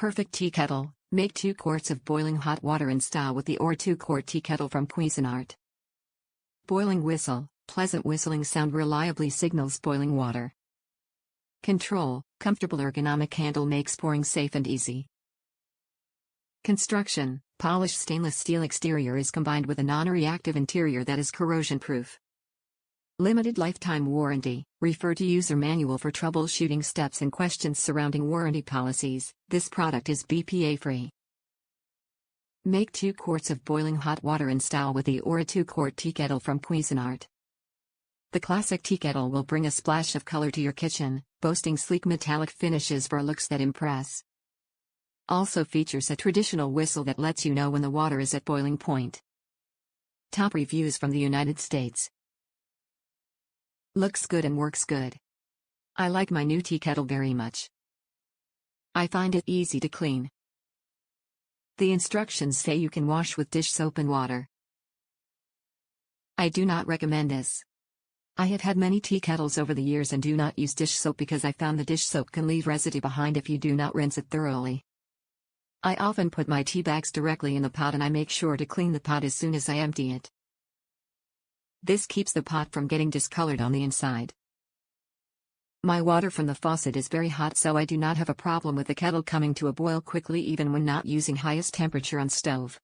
Perfect tea kettle. Make 2 quarts of boiling hot water and style with the 2-Quart Teakettle from Cuisinart. Boiling whistle. Pleasant whistling sound reliably signals boiling water. Control. Comfortable ergonomic handle makes pouring safe and easy. Construction. Polished stainless steel exterior is combined with a non-reactive interior that is corrosion-proof. Limited lifetime warranty. Refer to user manual for troubleshooting steps and questions surrounding warranty policies. This product is BPA-free. Make 2 quarts of boiling hot water and style with the 2-Quart Teakettle from Cuisinart. The classic tea kettle will bring a splash of color to your kitchen, boasting sleek metallic finishes for looks that impress. Also features a traditional whistle that lets you know when the water is at boiling point. Top reviews from the United States. Looks good and works good. I like my new tea kettle very much. I find it easy to clean. The instructions say you can wash with dish soap and water. I do not recommend this. I have had many tea kettles over the years and do not use dish soap because I found the dish soap can leave residue behind if you do not rinse it thoroughly. I often put my tea bags directly in the pot and I make sure to clean the pot as soon as I empty it. This keeps the pot from getting discolored on the inside. My water from the faucet is very hot, so I do not have a problem with the kettle coming to a boil quickly even when not using highest temperature on stove.